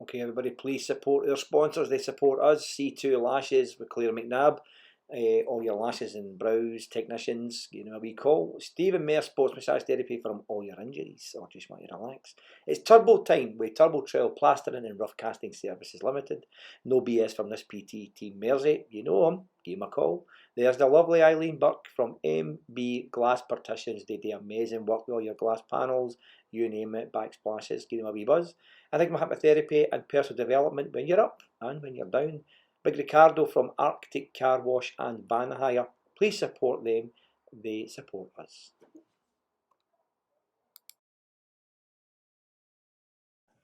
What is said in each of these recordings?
Okay, everybody, please support their sponsors. They support us. C2 Lashes with Claire McNabb. All your lashes and brows technicians, give them a wee call. Stephen Mayer Sports Massage Therapy for all your injuries or just want you to relax. It's Turbo Time with Turbo Trail Plastering and Rough Casting Services Limited. No BS from this PT team Mersey. You know them, give them a call. There's the lovely Eileen Burke from MB Glass Partitions. They do amazing work with all your glass panels, you name it, backsplashes. Give them a wee buzz. I think hypnotherapy and personal development when you're up and when you're down. Big Ricardo from Arctic Car Wash and Van Hire. Please support them. They support us.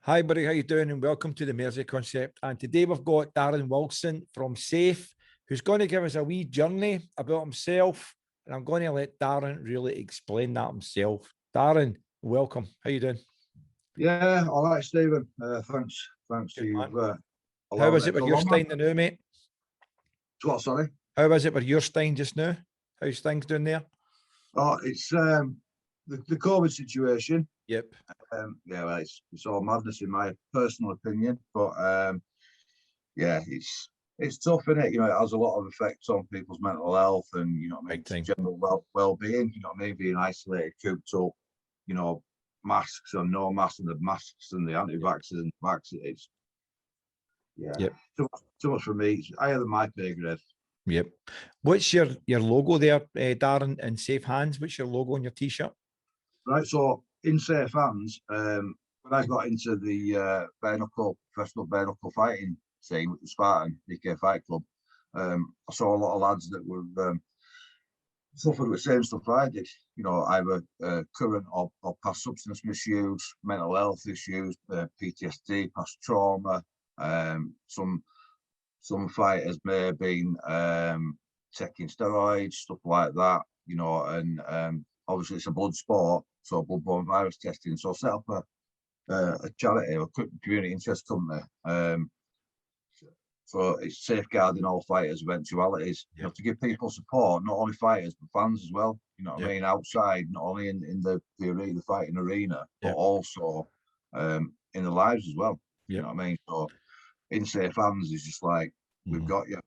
Hi, buddy. How you doing? And welcome to the Mersey Concept. And today we've got Darren Wilson from Safe, who's going to give us a wee journey about himself. And I'm going to let Darren really explain that himself. Darren, welcome. How you doing? Yeah, all right, Stephen. Thanks. How was it with your Stein now, mate? What, sorry? How was it with your Stein just now? How's things doing there? Oh, it's the COVID situation. Yep. Yeah, well, it's all madness in my personal opinion, but yeah, it's tough, isn't it? You know, it has a lot of effects on people's mental health and, you know what I mean, general well-being, you know what I mean, being isolated, cooped up, you know, masks or no masks and the masks and the anti-vaxxers and vaccines. Yeah, yep. Too much for me. It's higher than my pay grade. Yep. What's your logo there, Darren, in Safe Hands? What's your logo on your T-shirt? Right, so in Safe Hands, when I got into the professional bare knuckle fighting scene with the Spartan DK Fight Club, I saw a lot of lads that were suffered with the same stuff I did. You know, either current or past substance misuse, mental health issues, PTSD, past trauma. Some fighters may have been taking steroids, stuff like that, you know, and obviously it's a blood sport, so bloodborne virus testing. So I set up a charity, a community interest company. So it's safeguarding all fighters' eventualities, you know, to give people support, not only fighters, but fans as well. You know what I mean? Outside, not only in the arena, the fighting arena, but also in the lives as well. You know what I mean? So in Safe Hands is just like, we've got you.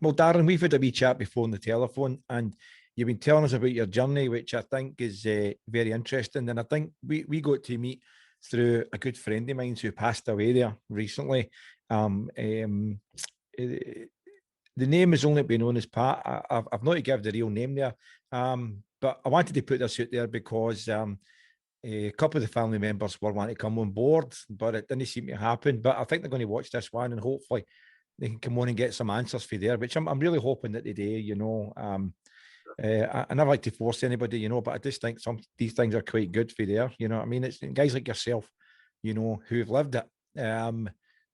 Well, Darren, we've had a wee chat before on the telephone, and you've been telling us about your journey, which I think is very interesting. And I think we got to meet through a good friend of mine who passed away there recently. The name has only been known as Pat. I've not to give the real name there, but I wanted to put this out there because a couple of the family members were wanting to come on board, but it didn't seem to happen. But I think they're going to watch this one and hopefully they can come on and get some answers for there, which I'm really hoping that they do, you know. I never like to force anybody, you know, but I just think these things are quite good for there, you know what I mean? It's guys like yourself, you know, who've lived it,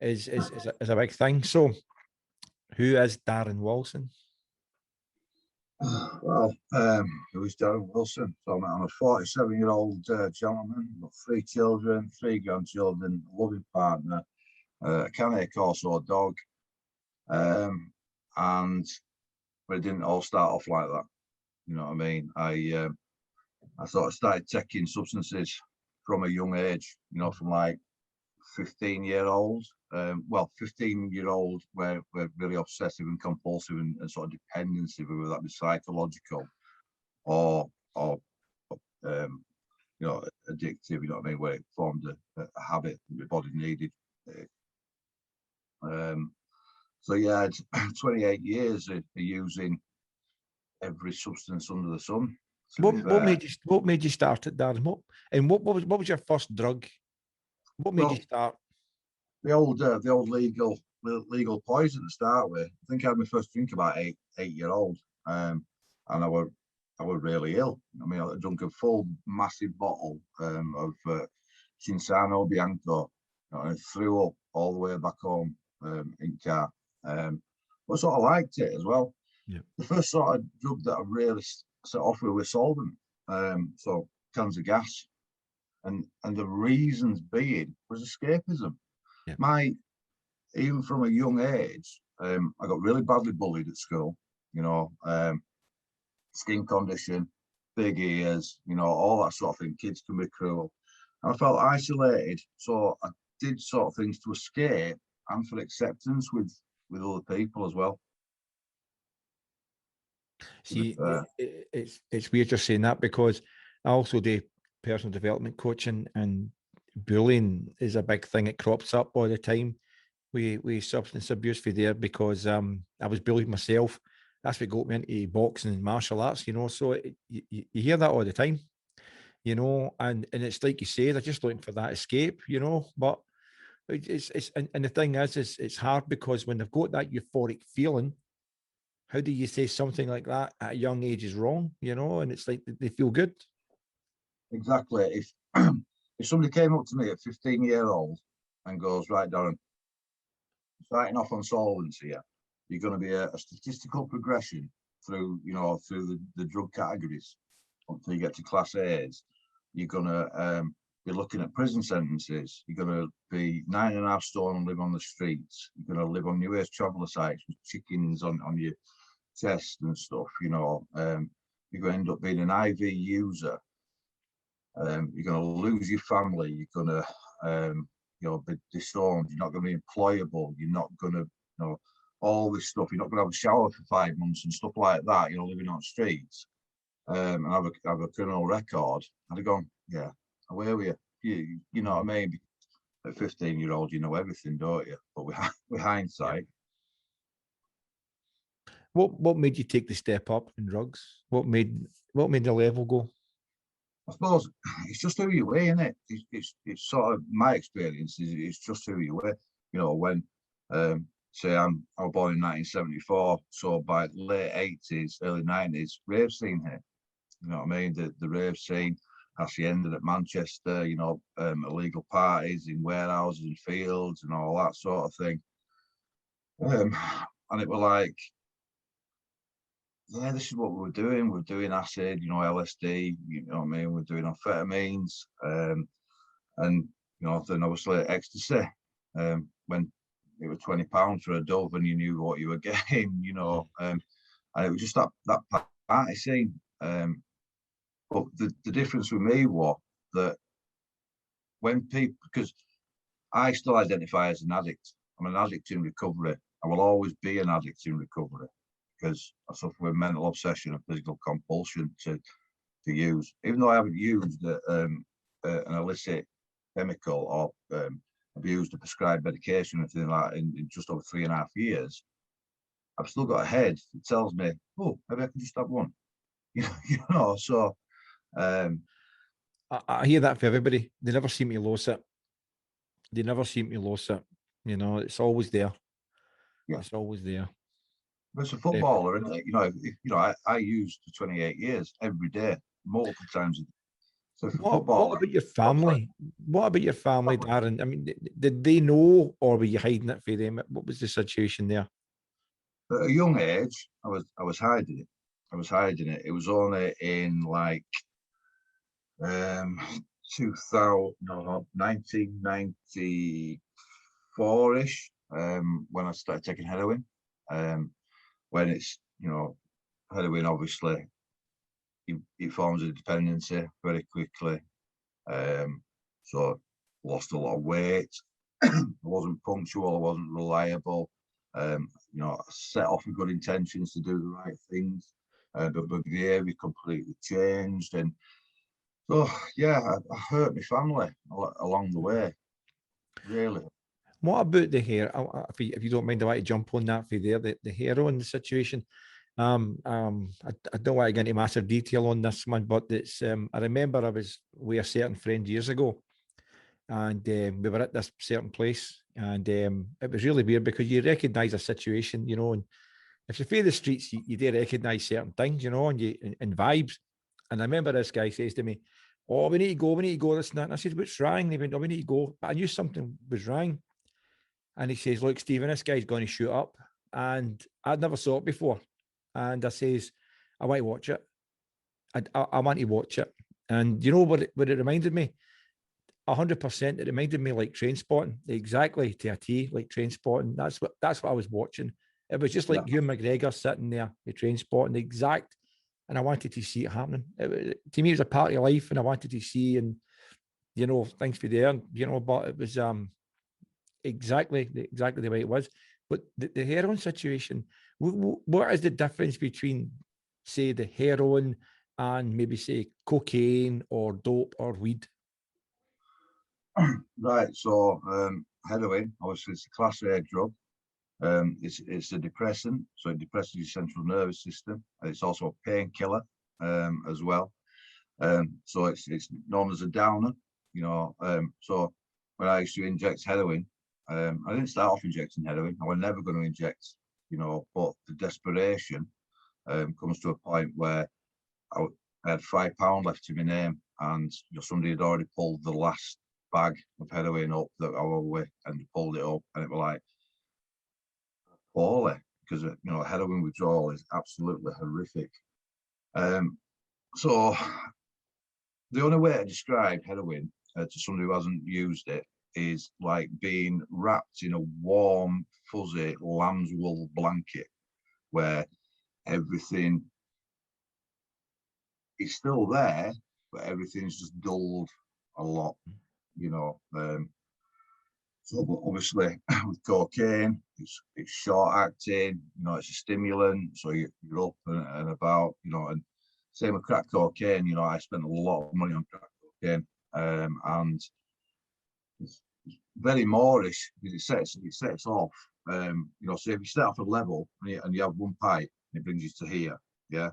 is a big thing. So who is Darren Wilson? Well, who is Darren Wilson? So I'm a 47-year-old gentleman, got 3 children, 3 grandchildren, a loving partner, a Canet Corso dog, but it didn't all start off like that. You know what I mean? I sort of started taking substances from a young age, you know, from like 15-year-old. 15-year-old where we're really obsessive and compulsive and sort of dependency, whether that be psychological or you know, addictive, you know what I mean, where it formed a habit that the body needed. So yeah, 28 years of using every substance under the sun. What made you start it, Darren? What was your first drug? What made you start? The old legal poison to start with. I think I had my first drink about 8-year-old, and I were really ill. I mean, I drank a full massive bottle of Cinzano Bianco, and I threw up all the way back home in car. But I sort of liked it as well. Yeah. The first sort of drug that I really set off with was solvent, so cans of gas, and the reasons being was escapism. Yeah. Even from a young age, I got really badly bullied at school, you know, skin condition, big ears, you know, all that sort of thing. Kids can be cruel. And I felt isolated, so I did sort of things to escape and for acceptance with other people as well. See, it's weird just saying that, because I also do personal development coaching, and bullying is a big thing. It crops up all the time. We substance abuse for there, because I was bullied myself. That's what got me into boxing and martial arts, you know. So you hear that all the time, you know, and it's like you say, they're just looking for that escape, you know. But and the thing is it's hard, because when they've got that euphoric feeling, how do you say something like that at a young age is wrong, you know? And it's like they feel good. Exactly. If somebody came up to me at 15-year-old and goes, right, Darren, starting off on solvency here, you're going to be a statistical progression through, you know, through the drug categories until you get to class A's. You're going to be looking at prison sentences. You're going to be 9.5 stone and live on the streets. You're going to live on New Age traveller sites with chickens on your chest and stuff, you know. You're going to end up being an IV user. You're going to lose your family. You're going to, you know, be disowned. You're not going to be employable. You're not going to, you know, all this stuff. You're not going to have a shower for 5 months and stuff like that. You know, living on streets, and have a criminal record. I'd have gone, yeah, away with you. You know what I mean? At 15-year-old, you know everything, don't you? But with hindsight. What made you take the step up in drugs? What made the level go? I suppose it's just who you were, isn't it? It's sort of my experience. It's just who you were. You know, when say I was born in 1974, so by late 80s, early 90s, rave scene here. You know what I mean? The rave scene actually ended at Manchester. You know, illegal parties in warehouses and fields and all that sort of thing. And it was like, yeah, this is what we were doing. We were doing acid, you know, LSD, you know what I mean? We're doing amphetamines, and, you know, then obviously ecstasy, when it was £20 for a dove and you knew what you were getting, you know, and it was just that party scene. But the difference with me was that when people, because I still identify as an addict. I'm an addict in recovery. I will always be an addict in recovery, because I suffer with mental obsession and physical compulsion to use. Even though I haven't used an illicit chemical or abused a prescribed medication or anything like that in just over 3.5 years, I've still got a head that tells me, oh, maybe I can just have one. You know, so I hear that for everybody. They never seem to lose it. They never seem to lose it. You know, it's always there. Yeah. It's always there. But it's a footballer, isn't it? You know, I used for 28 years every day, multiple times a day. So what about your family? What about your family, Darren? I mean, did they know, or were you hiding it for them? What was the situation there? At a young age, I was hiding it. I was hiding it. It was only in like 1994-ish, when I started taking heroin. When it's, you know, heroin, obviously, it forms a dependency very quickly. So lost a lot of weight. I wasn't punctual. I wasn't reliable. You know, I set off with good intentions to do the right things, but my behaviour completely changed. And so, yeah, I hurt my family along the way, really. What about the hair? If you don't mind, I want to jump on that for there, the heroin situation. I don't want to get into massive detail on this one, but it's I remember I was with a certain friend years ago, and we were at this certain place, and it was really weird, because you recognise a situation, you know, and if you're through the streets, you do recognise certain things, you know, and vibes. And I remember this guy says to me, "Oh, we need to go, this and that." And I said, "What's wrong?" And he went, "Oh, we need to go." But I knew something was wrong. And he says, "Look, Stephen, this guy's going to shoot up." And I'd never saw it before. And I says, "I want to watch it. I want to watch it." And you know what it reminded me? 100%. It reminded me like Trainspotting, exactly to a T, like Trainspotting. That's what I was watching. It was just like Hugh McGregor sitting there, the Trainspotting, the exact. And I wanted to see it happening. To me, it was a part of life, and I wanted to see, and you know, things for there, you know. But it was exactly the way it was. But the heroin situation, what is the difference between, say, the heroin and maybe, say, cocaine or dope or weed? Right, so heroin, obviously, it's a class A drug. It's a depressant, so it depresses your central nervous system, and it's also a painkiller as well. So it's known as a downer, you know. So when I used to inject heroin, I didn't start off injecting heroin. I was never going to inject, you know, but the desperation comes to a point where I had £5 left to my name, and you know, somebody had already pulled the last bag of heroin up that I was with, and pulled it up, and it was like poorly, because you know, heroin withdrawal is absolutely horrific. So the only way to describe heroin to somebody who hasn't used it is like being wrapped in a warm, fuzzy lamb's wool blanket, where everything is still there, but everything's just dulled a lot, you know. So, but obviously with cocaine, it's short acting, you know, it's a stimulant, so you're up and about, you know. And same with crack cocaine, you know, I spent a lot of money on crack cocaine, and it's very moreish because it sets off, you know. So if you start off a level and you have one pipe and it brings you to here, yeah,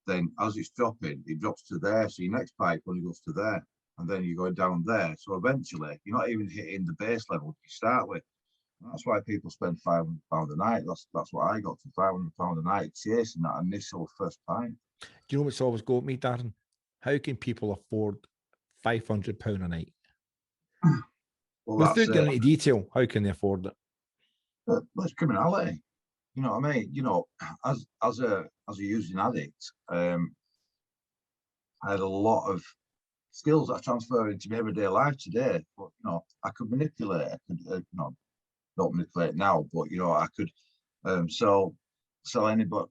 then as it's dropping, it drops to there. So your next pipe only goes to there, and then you go down there. So eventually, you're not even hitting the base level you start with. And that's why people spend £500 a night. That's what I got to, £500 a night, chasing that initial first pint. Do you know what's always got me, Darren? How can people afford £500 a night? Well, Without getting into detail, how can they afford it? That's criminality. You know what I mean? You know, as a using addict, I had a lot of skills that I transfer into my everyday life today. But you know, I could manipulate. I could, you know, not manipulate now, but you know, I could sell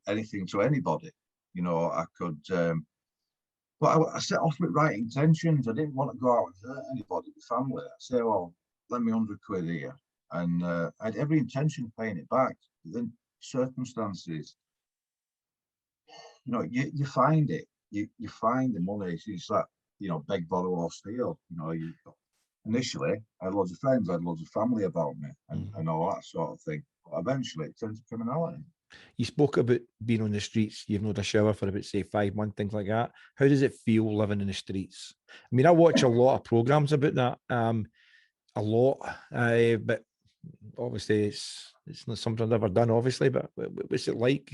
anything to anybody. You know, I could. But I set off with right intentions. I didn't want to go out and hurt anybody, the family. I say, well, lend me £100 here, and I had every intention of paying it back. But then circumstances, you know, you find it. You find the money. It's like, you know, beg, borrow, or steal. You know, initially I had loads of friends, I had loads of family about me, and all that sort of thing. But eventually it turns to criminality. You spoke about being on the streets. You've not had a shower for about, say, 5 months, things like that. How does it feel living in the streets? I mean, I watch a lot of programs about that, a lot, but obviously it's not something I've ever done, obviously. But what's it like?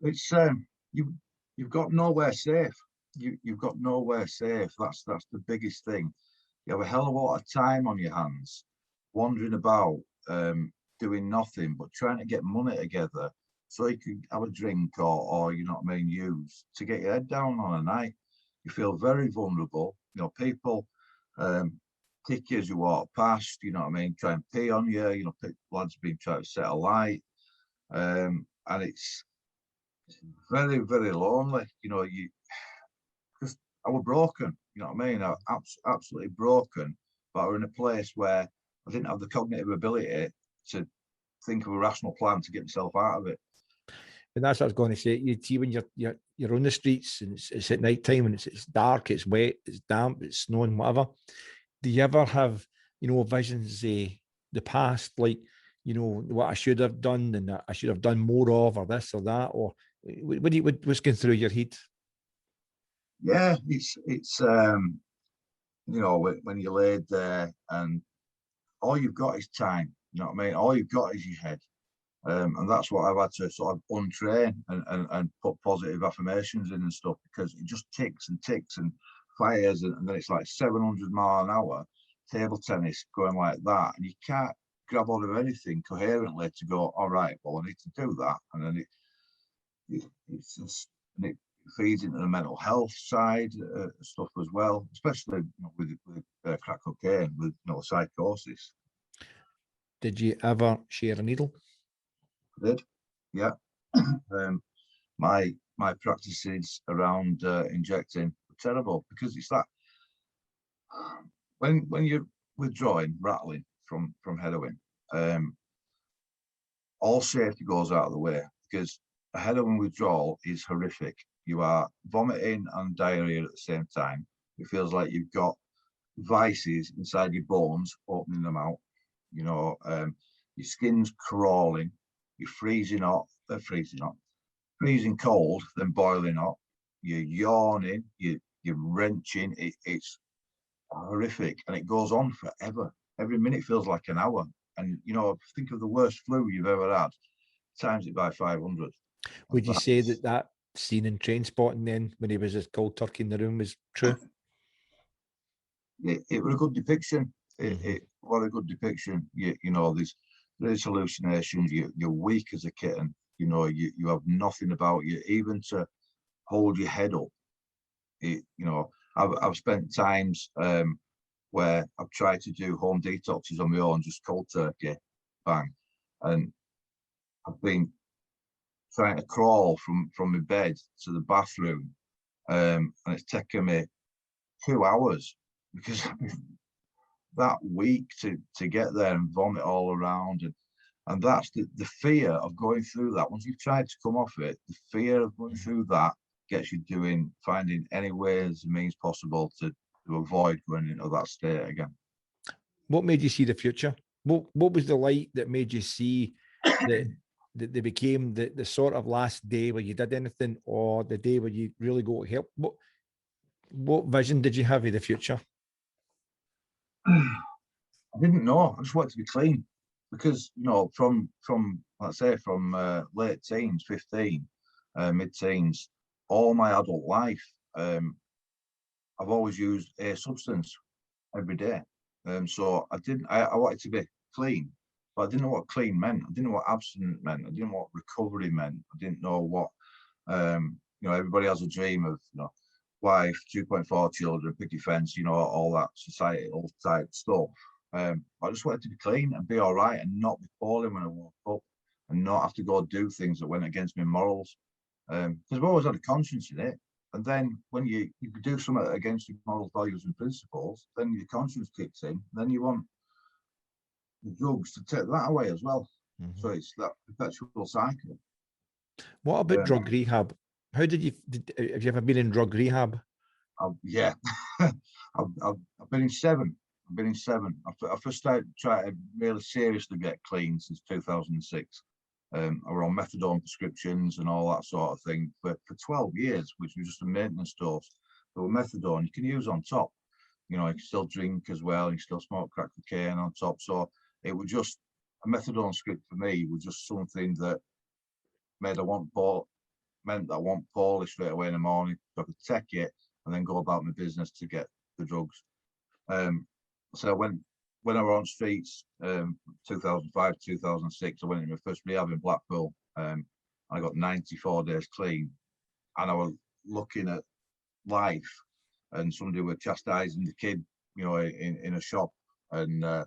It's you've got nowhere safe. You've got nowhere safe. That's the biggest thing. You have a hell of a lot of time on your hands, wandering about, doing nothing but trying to get money together so you can have a drink or you know what I mean, use to get your head down on a night. You feel very vulnerable. You know, people kick you as you walk past, you know what I mean, try and pee on you, you know, lads being trying to set a light. And it's very, very lonely. You know, because I was broken, you know what I mean? I was absolutely broken, but I was in a place where I didn't have the cognitive ability to think of a rational plan to get myself out of it. And that's what I was going to say. You see, when you're on the streets and it's at night time and it's dark, it's wet, it's damp, it's snowing, whatever. Do you ever have, you know, visions of the past, like, you know, what I should have done and I should have done more of, or this or that, or what's going through your head? Yeah, it's you know, when you're laid there and all you've got is time, you know what I mean? All you've got is your head. And that's what I've had to sort of untrain and put positive affirmations in and stuff, because it just ticks and ticks and fires, and then it's like 700 mile an hour table tennis going like that, and you can't grab hold of anything coherently to go, all right, well, I need to do that. And then it's just, and it feeds into the mental health side stuff as well, especially, you know, with crack cocaine, with, you know, psychosis. Did you ever share a needle? I did, yeah. My practices around injecting were terrible, because it's that when you're withdrawing, rattling, from heroin, all safety goes out of the way, because a heroin withdrawal is horrific. You are vomiting and diarrhea at the same time. It feels like you've got vices inside your bones, opening them out. You know, your skin's crawling, you're freezing cold, then boiling hot. You're yawning, you're wrenching. It's horrific, and it goes on forever. Every minute feels like an hour. And you know, think of the worst flu you've ever had, times it by 500. Would you say that scene in Trainspotting then, when he was just cold turkey in the room, was true? It was a good depiction. It was a good depiction. You know, there's hallucinations. You're weak as a kitten. You know, you have nothing about you, even to hold your head up. You know, I've spent times where I've tried to do home detoxes on my own, just cold turkey, bang, and I've been trying to crawl from my bed to the bathroom, and it's taken me 2 hours, because I've been that weak to get there and vomit all around, and that's the fear of going through that. Once you've tried to come off it, the fear of going through that gets you finding any ways and means possible to avoid going into that state again. What made you see the future? What was the light that made you see that they became the sort of last day where you did anything, or the day where you really go to help? What vision did you have of the future? I didn't know. I just wanted to be clean, because you know, from let's say from late teens, 15, mid-teens, all my adult life, I've always used a substance every day. So I wanted to be clean, but I didn't know what clean meant. I didn't know what abstinent meant. I didn't know what recovery meant. I didn't know what, you know, everybody has a dream of, you know, wife, 2.4 children, picket fence, you know, all that societal type stuff. I just wanted to be clean and be all right, and not be poorly when I woke up, and not have to go do things that went against my morals. Because I've always had a conscience in it. And then when you do something against your moral values and principles, then your conscience kicks in. Then you want the drugs to take that away as well. So it's that perpetual cycle. What about drug rehab? How have you ever been in drug rehab? Yeah, I've been in 7. I've been in 7. I first started trying to really seriously get clean since 2006. I were on methadone prescriptions and all that sort of thing for 12 years, which was just a maintenance dose. But with methadone, you can use on top. You know, you can still drink as well, you can still smoke crack cocaine on top. So it was just, a methadone script for me was just something that meant that I want poorly straight away in the morning, so I could take it and then go about my business to get the drugs. So when I was on streets, 2005, 2006, I went in my first rehab in Blackpool. I got 94 days clean, and I was looking at life, and somebody were chastising the kid, you know, in a shop, and the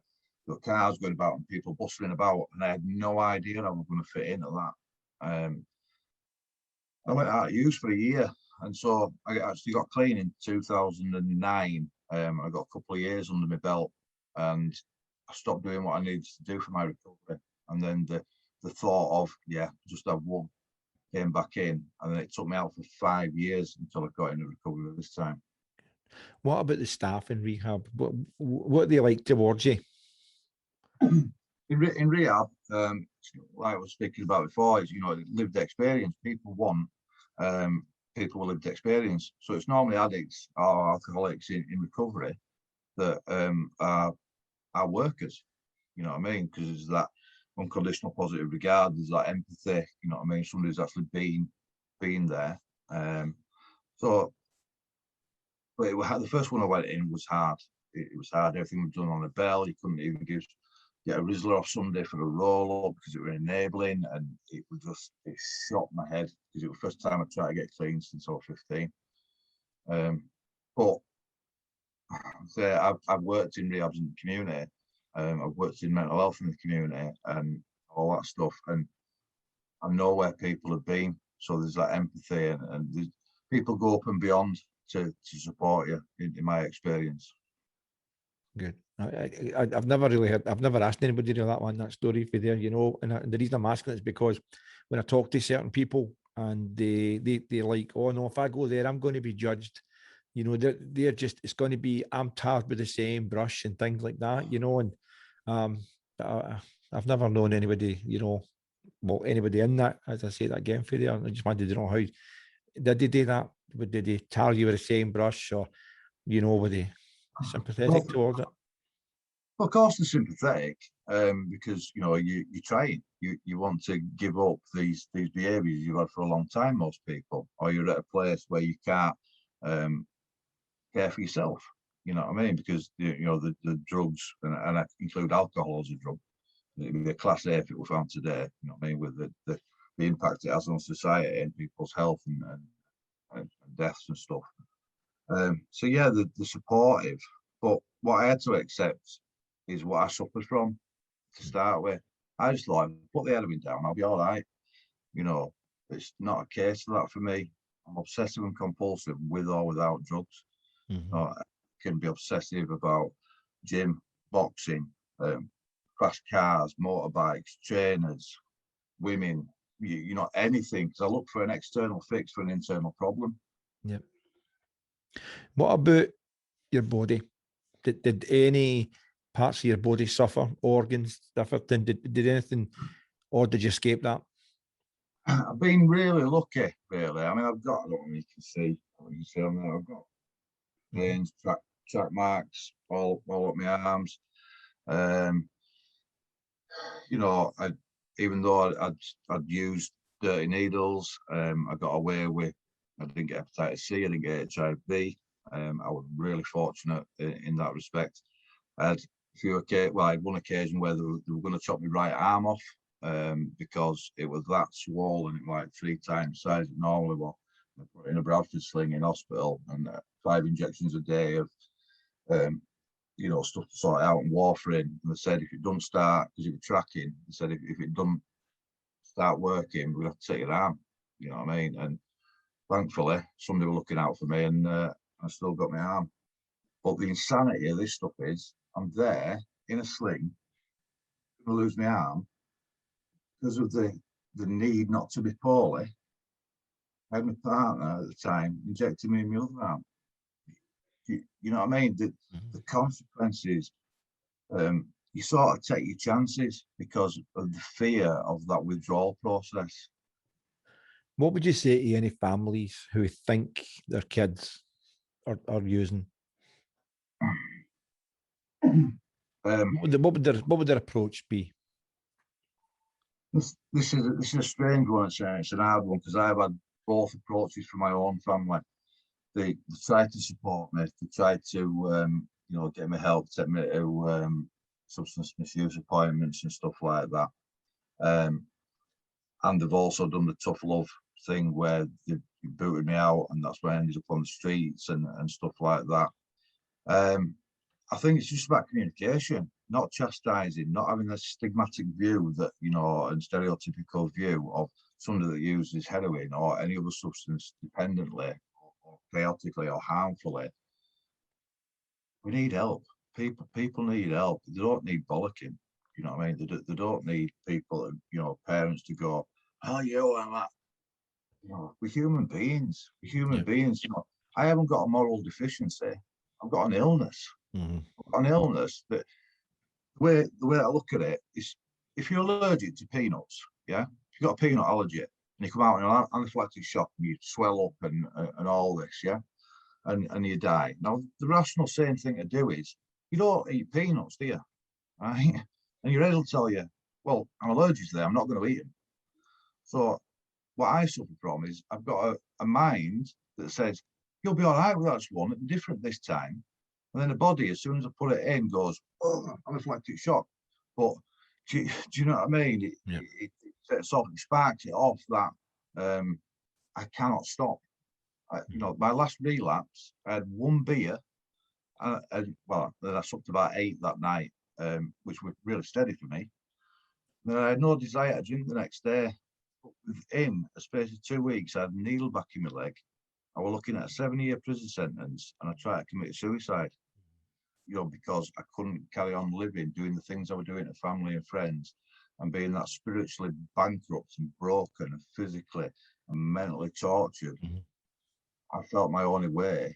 cars going about and people bustling about, and I had no idea I was going to fit into that. I went out of use for a year, and so I actually got clean in 2009. I got a couple of years under my belt, and I stopped doing what I needed to do for my recovery. And then the thought of, just have one came back in, and then it took me out for 5 years until I got into recovery this time. What about the staff in rehab? What are they like towards you? In rehab, like I was speaking about before, is, you know, lived experience. People want people with lived experience. So it's normally addicts or alcoholics in recovery that are workers. You know what I mean? Because there's that unconditional positive regard. There's that empathy. You know what I mean? Somebody's actually been there. But the first one I went in was hard. It was hard. Everything was done on a bell. You couldn't even get a Rizzler off Sunday for a roll up because it was enabling, and it shot my head because it was the first time I tried to get clean since I was 15. But I've worked in rehabs in the community. I've worked in mental health in the community and all that stuff, and I know where people have been. So there's that empathy, and people go up and beyond to support you, in my experience. Good. I've never really heard, I've never asked anybody to know that story for there, you know, and the reason I'm asking it is because when I talk to certain people and they're like, oh no, if I go there, I'm going to be judged. You know, they're just, it's going to be, I'm tarred with the same brush and things like that, you know, and I've never known anybody, you know, well, anybody in that, as I say that again for there. I just wanted to know how, did they do that? Did they tar you with the same brush, or, you know, were they sympathetic towards it? Well, of course, they're sympathetic, because you know you're trying. You want to give up these behaviours you've had for a long time. Most people, or you're at a place where you can't care for yourself. You know what I mean? Because you know the drugs, and I include alcohol as a drug. It'd be a class A if it were found today. You know what I mean? With the impact it has on society and people's health and deaths and stuff. So yeah, they're supportive, but what I had to accept is what I suffered from to start with. I just thought, put the heroin down, I'll be all right. You know, it's not a case of that for me. I'm obsessive and compulsive with or without drugs. I can be obsessive about gym, boxing, crash cars, motorbikes, trainers, women, you know, anything, because I look for an external fix for an internal problem. Yep. What about your body? Did any parts of your body suffer? Organs differed? Did anything, or did you escape that? I've been really lucky, really. I mean, I've got, I don't know if you can see, on there, I've got veins, track marks all up my arms. You know, even though I'd used dirty needles, I got away with, I didn't get hepatitis C, I didn't get HIV. I was really fortunate in that respect. I had I had one occasion where they were going to chop my right arm off, because it was that swollen, like 3 times the size it normally was. I put it in a Bradford sling in hospital, and 5 injections a day of, you know, stuff to sort out and warfarin. And they said if it don't start, because it was tracking, they said if it don't start working, we'd have to take your arm. You know what I mean? And thankfully, somebody were looking out for me, and I still got my arm. But the insanity of this stuff is, I'm there in a sling, going to lose my arm because of the need not to be poorly. I had my partner at the time injecting me in my other arm. You know what I mean? The consequences, you sort of take your chances because of the fear of that withdrawal process. What would you say to any families who think their kids are using? What would their approach be? This is a strange one. It's an hard one because I've had both approaches from my own family. They tried to support me. They tried to you know, get me help, take me to substance misuse appointments and stuff like that. And they've also done the tough love thing where they booted me out, and that's where I ended up on the streets and stuff like that. I think it's just about communication, not chastising, not having a stigmatic view that, you know, and stereotypical view of somebody that uses heroin or any other substance dependently or chaotically or harmfully. We need help. People need help. They don't need bollocking. You know what I mean? They don't need people, you know, parents to go, oh, I'm that. You know, we're human beings. We're human beings. You know, I haven't got a moral deficiency. I've got an illness. An illness that the way I look at it is, if you're allergic to peanuts, yeah, if you've got a peanut allergy and you come out in an anaphylactic shock and you swell up and all this, yeah, and you die. Now, the rational sane thing to do is, you don't eat peanuts, do you? Right? And your head will tell you, well, I'm allergic to them, I'm not going to eat them. So what I suffer from is I've got a mind that says, you'll be all right with that one, it'll be different this time. And then the body, as soon as I put it in, goes, oh, anaphylactic shock. But do you know what I mean? It sets off, it sparks it off that I cannot stop. You know, my last relapse, I had 1 beer, and well, then I supped about 8 that night, which was really steady for me. Then I had no desire to drink the next day. But within a space of 2 weeks, I had a needle back in my leg. I was looking at a 7-year prison sentence, and I tried to commit suicide. because I couldn't carry on living, doing the things I was doing to family and friends, and being that spiritually bankrupt and broken and physically and mentally tortured. I felt my only way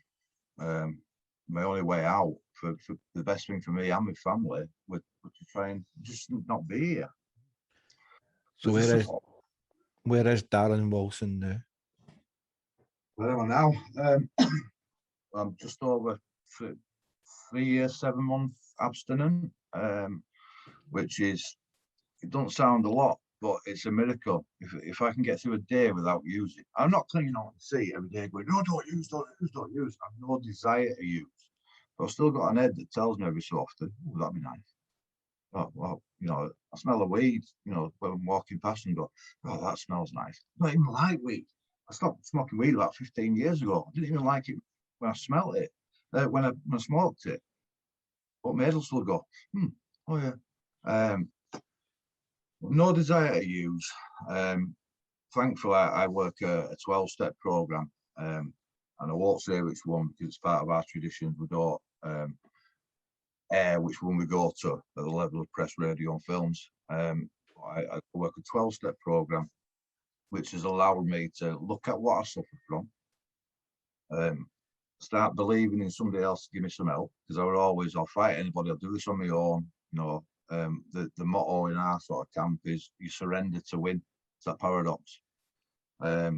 out for the best thing for me and my family was to try and just not be here. So where is Darren Wilson now? Where am I now? I'm just over 3 years, 7 months abstinent, which is, it doesn't sound a lot, but it's a miracle. If I can get through a day without using, I'm not clinging on to see every day going, no, don't use. I have no desire to use. But I've still got an head that tells me every so often, oh, that'd be nice. Oh, well, I smell a weed, when I'm walking past and go, oh, that smells nice. I don't even like weed. I stopped smoking weed about 15 years ago. I didn't even like it when I smelled it, when I smoked it. But my head will still go, oh yeah. No desire to use. Thankfully, I work a 12-step program, and I won't say which one because it's part of our traditions. We don't air which one we go to at the level of press, radio, and films. I work a 12-step program, which has allowed me to look at what I suffer from, start believing in somebody else to give me some help, because I would always, I'll fight anybody, I'll do this on my own. The motto in our sort of camp is you surrender to win. It's that paradox. I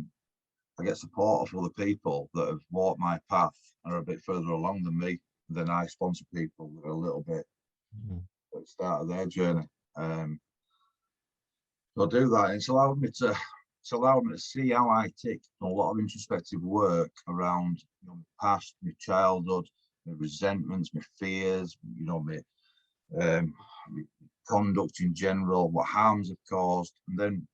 get support of other people that have walked my path and are a bit further along than me. Then I sponsor people that are a little bit at the start of their journey. So I do that, and it's allowed me to see how I tick a lot of introspective work around my past, my childhood, my resentments, my fears, my conduct in general, what harms have caused, and then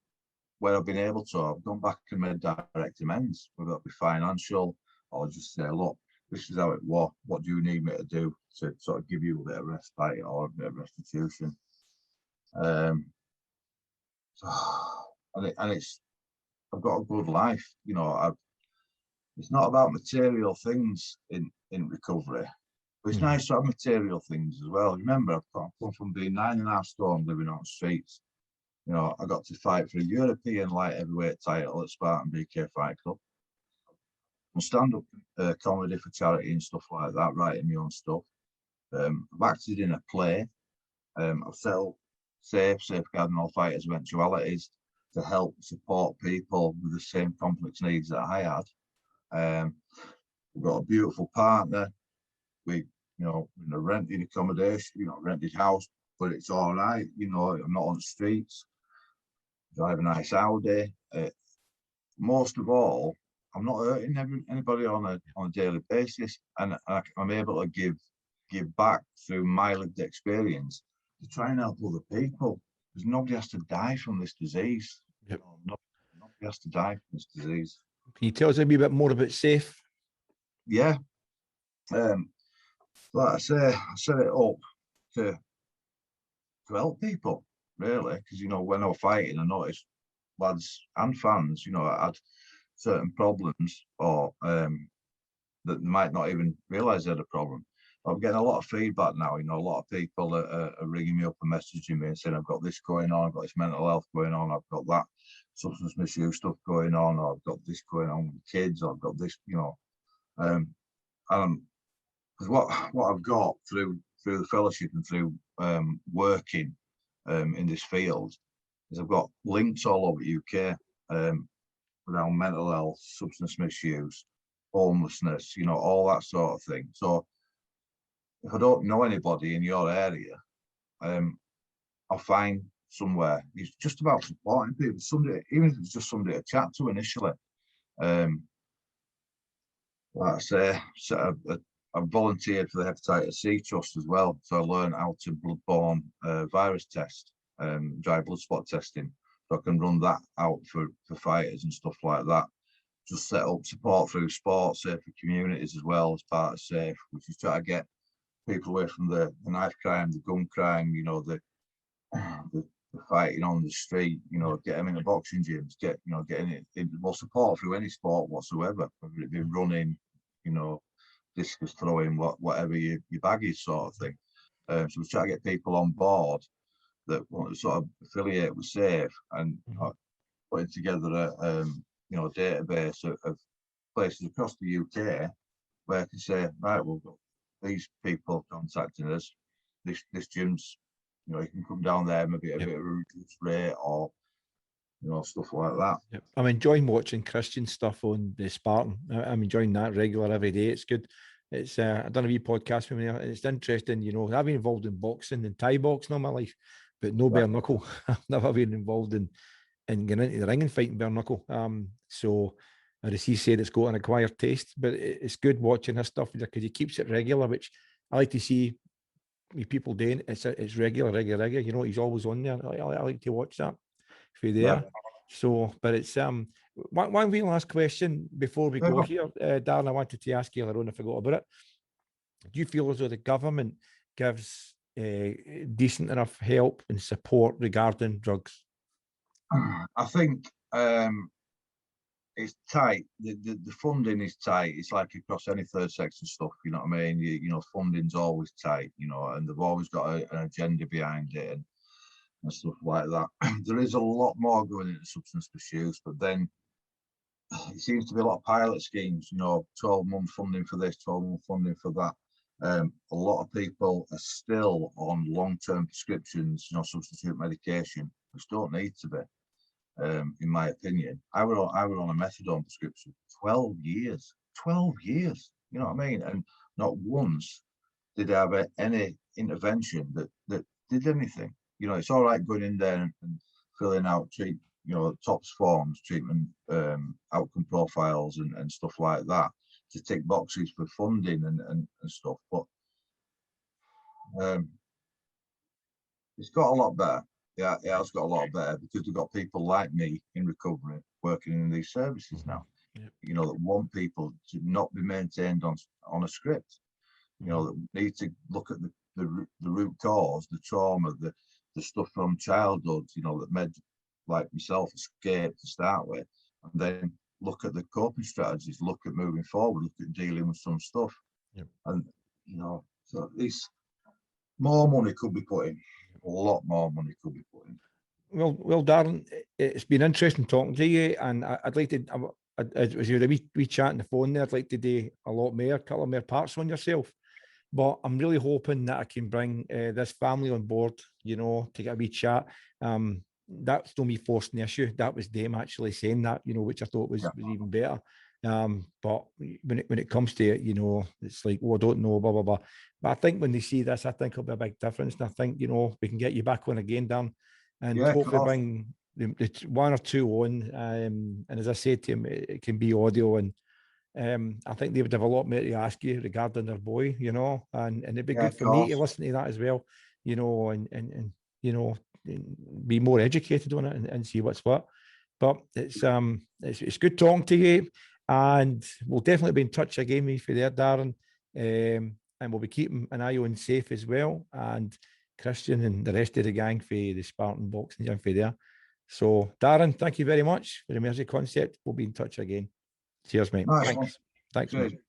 where I've been able to, I've gone back and made direct amends, whether that be financial or just say, look, this is how it was. What do you need me to do to sort of give you a bit of respite or a bit of restitution? And it's, I've got a good life. It's not about material things in recovery, but it's nice to have material things as well. Remember, I've come from being 9.5 stone living on the streets. I got to fight for a European light heavyweight title at Spartan BK Fight Club. And stand-up comedy for charity and stuff like that, writing my own stuff. I've acted in a play. I've set up safeguarding all fighters' eventualities to help support people with the same complex needs that I had. We've got a beautiful partner. We, in a rented accommodation, rented house, but it's all right. I'm not on the streets. Drive a nice Audi. Most of all, I'm not hurting anybody on a daily basis, and I'm able to give back through my lived experience to try and help other people, because nobody has to die from this disease. Yep. Nobody has to die from this disease. Can you tell us a wee bit more about SAFE? Yeah. Like I say, I set it up to help people, really, because when I was fighting, I noticed lads and fans, I had certain problems or that might not even realise they had a problem. I'm getting a lot of feedback now. A lot of people are ringing me up and messaging me and saying, I've got this going on, I've got this mental health going on, I've got that substance misuse stuff going on, or I've got this going on with kids, or I've got this, because what I've got through the fellowship and through working in this field is I've got links all over the UK around mental health, substance misuse, homelessness, all that sort of thing. So if I don't know anybody in your area, I'll find somewhere. It's just about supporting people. Somebody, even if it's just somebody to chat to initially. Like I say, I've volunteered for the Hepatitis C Trust as well, so I learned how to bloodborne virus test, dry blood spot testing. So I can run that out for fighters and stuff like that. Just set up support through sport, safe for communities as well as part of SAFE, which is try to get people away from the knife crime, the gun crime, the fighting on the street, get them in the boxing gyms, getting it, well, support through any sport whatsoever, whether it be running, discus throwing, whatever your bag is, sort of thing. So we try to get people on board that want to sort of affiliate with SAFE, and putting together a database of places across the UK where I can say, right, we've got these people contacting us. This gym's, you can come down there, maybe a bit of a reduced rate, or stuff like that. Yep. I'm enjoying watching Christian stuff on the Spartan. I'm enjoying that regular every day. It's good. It's I've done a wee podcast with me. It's interesting, I've been involved in boxing and Thai boxing all my life, but no bare knuckle. I've never been involved in getting into the ring and fighting bare knuckle. So as he said, it's got an acquired taste, but it's good watching his stuff because he keeps it regular, which I like to see people doing. It's regular. He's always on there. I like to watch that for there. Right. So, but it's one wee last question before we go here, Darren. I wanted to ask you earlier on, I forgot about it. Do you feel as though the government gives decent enough help and support regarding drugs? I think it's tight. The funding is tight. It's like across any third sector stuff. You know what I mean? Funding's always tight. And they've always got an agenda behind it and stuff like that. There is a lot more going into substance misuse, but then it seems to be a lot of pilot schemes. 12-month funding for this, 12-month funding for that. A lot of people are still on long-term prescriptions, substitute medication, which don't need to be. In my opinion, I were on a methadone prescription 12 years. 12 years, you know what I mean? And not once did I have any intervention that did anything. It's all right going in there and filling out TOPS forms, treatment outcome profiles and stuff like that to tick boxes for funding and stuff, but it's got a lot better. Yeah, it has got a lot better because we've got people like me in recovery working in these services now. Yep. That want people to not be maintained on a script. That need to look at the root cause, the trauma, the stuff from childhood. That made like myself escape to start with, and then look at the coping strategies, look at moving forward, look at dealing with some stuff. Yep. And so at least more money could be put in. A lot more money could be put in. Well, Darren, it's been interesting talking to you, and I'd like to, as you were we chat on the phone there, I'd like to do a couple of more parts on yourself. But I'm really hoping that I can bring this family on board, to get a wee chat. That's not me forcing the issue. That was them actually saying that, which I thought was even better. But when it comes to it, it's like, I don't know, blah, blah, blah. But I think when they see this, I think it'll be a big difference. And I think, we can get you back on again, Dan, and hopefully bring the one or two on. And as I said to him, it can be audio. And I think they would have a lot more to ask you regarding their boy, and it'd be good for me to listen to that as well, and be more educated on it and see what's what. But it's good talking to you, and we'll definitely be in touch again with you there, Darren, and we'll be keeping an eye on SAFE as well, and Christian and the rest of the gang for the Spartan boxing young for there. So Darren, thank you very much for the Mersey Concept. We'll be in touch again. Cheers, mate. Nice. Thanks, mate.